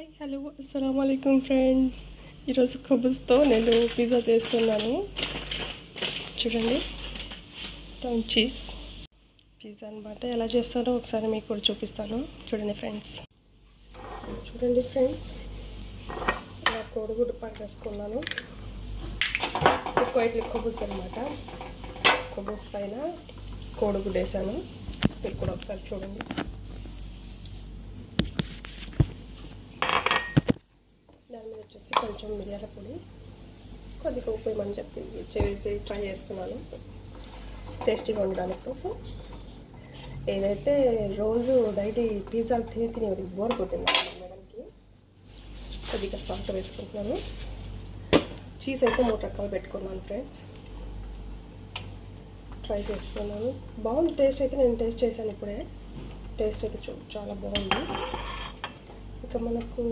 Hello అస్సలాము అలైకుం friends. ఈరోజు కబూస్తో నేను పిజ్జా చేస్తున్నాను. చూడండి, టౌన్ చీజ్ పిజ్జా అనమాట. ఎలా చేస్తానో ఒకసారి మీకు కూడా చూపిస్తాను. చూడండి ఫ్రెండ్స్, ఇలా కోడిగుడ్డు పట్టేసుకున్నాను. ఎక్కువ కబూస్ అనమాట. కబూస్ పైన కోడిగుడ్డు వేసాను. మీరు కూడా ఒకసారి చూడండి. దాని మీద వచ్చేసి కొంచెం మిరియాల పొడి, కొద్దిగా ఉప్పు వేయమని చెప్పి చేసి ట్రై చేస్తున్నాను టేస్టీగా ఉండడానికి కోసం. ఏదైతే రోజు డైలీ పిజ్జాలు తిని బోర్ కొట్టింది మేడంకి. కొద్దిగా సాల్ట్ వేసుకుంటున్నాను. చీజ్ అయితే 3 రకాలు పెట్టుకున్నాను ఫ్రెండ్స్. ట్రై చేస్తున్నాను. బాగుంది టేస్ట్ అయితే. నేను టేస్ట్ చేశాను ఇప్పుడే. టేస్ట్ అయితే చాలా బాగుంది. ఇక మనకు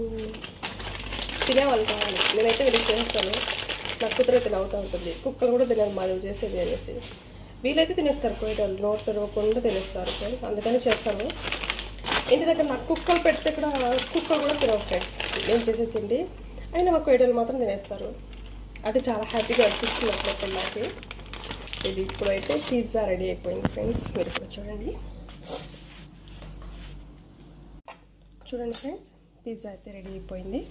తినేవాళ్ళు కావాలి. నేనైతే వీళ్ళకి చేస్తాను. నాకు కుదరైతే నవ్వుతూ ఉంటుంది. కుక్కలు కూడా తినాలి మాది చేసేది అనేసి. వీళ్ళైతే తినేస్తారు, కోయటాలు నోరు తెరవకుండా తినేస్తారు ఫ్రెండ్స్. అందుకని చేస్తాను. ఇంటి దగ్గర నాకు కుక్కలు పెడితే కూడా కుక్కలు కూడా తినవు ఫ్రెండ్స్ నేను చేసే తిండి. అయినా మా కోయటాలు మాత్రం తినేస్తారు. అది చాలా హ్యాపీగా అనిపిస్తుంది అట్లయితే నాకు. ఇది ఇప్పుడైతే పిజ్జా రెడీ అయిపోయింది ఫ్రెండ్స్. మీరు కూడా చూడండి ఫ్రెండ్స్, పిజ్జా అయితే రెడీ అయిపోయింది.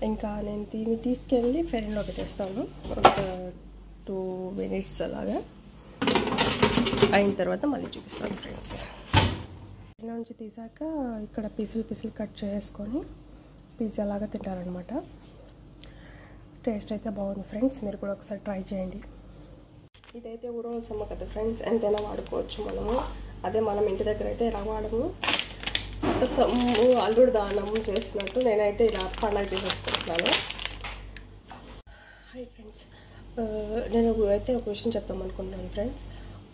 ఇంకా నేను దీన్ని తీసుకెళ్ళి ఫెరీన్లో పెట్టేస్తాను. ఒక 2 minutes అలాగా అయిన తర్వాత మళ్ళీ చూపిస్తాను ఫ్రెండ్స్. ఫెరీన్ నుంచి తీసాక ఇక్కడ పీసులు కట్ చేసుకొని పిజ్జా లాగా తింటారనమాట. టేస్ట్ అయితే బాగుంది ఫ్రెండ్స్. మీరు కూడా ఒకసారి ట్రై చేయండి. ఇదైతే ఊరోల సమ్మ కదా ఫ్రెండ్స్, ఎంతైనా వాడుకోవచ్చు మనము. అదే మనం ఇంటి దగ్గర అయితే ఎలా వాడము, అల్లుడు దానం చేసినట్టు నేనైతే ఇలా పండగ చేసేసుకుంటున్నాను. హాయ్ ఫ్రెండ్స్, నేను అయితే ఒక విషయం చెప్తాం అనుకుంటున్నాను ఫ్రెండ్స్.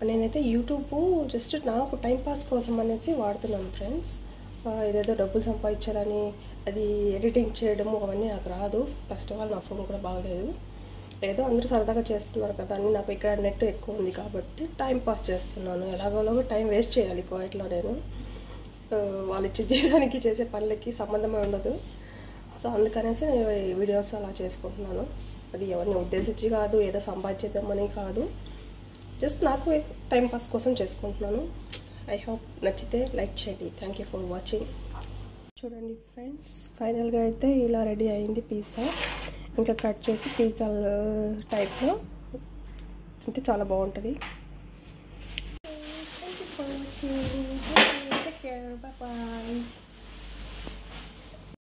నేనైతే యూట్యూబ్ జస్ట్ నాకు టైంపాస్ కోసం అనేసి వాడుతున్నాను ఫ్రెండ్స్. ఇదేదో డబ్బులు సంపాదించాలని అది ఎడిటింగ్ చేయడము అవన్నీ నాకు రాదు. ఫస్ట్ ఆఫ్ ఆల్ నా ఫోన్ కూడా బాగలేదు. ఏదో అందరూ సరదాగా చేస్తున్నారు కదా అని నాకు ఇక్కడ నెట్ ఎక్కువ ఉంది కాబట్టి టైంపాస్ చేస్తున్నాను. ఎలాగోలాగో టైం వేస్ట్ చేయాలి కోయట్లో. నేను వాళ్ళు ఇచ్చే జీవితానికి చేసే పనులకి సంబంధమే ఉండదు. సో అందుకనేసి నేను ఈ వీడియోస్ అలా చేసుకుంటున్నాను. అది ఎవరిని ఉద్దేశించి కాదు, ఏదో సంపాదించేద్దామని కాదు, జస్ట్ నాకు టైంపాస్ కోసం చేసుకుంటున్నాను. ఐ హోప్ నచ్చితే లైక్ చేయండి. Thank you for watching. చూడండి ఫ్రెండ్స్, ఫైనల్గా అయితే ఇలా రెడీ అయింది పిజ్జా. ఇంకా కట్ చేసి పిజ్జా టైప్లో అంటే చాలా బాగుంటుంది. Thank you for watching. Take care. Bye bye.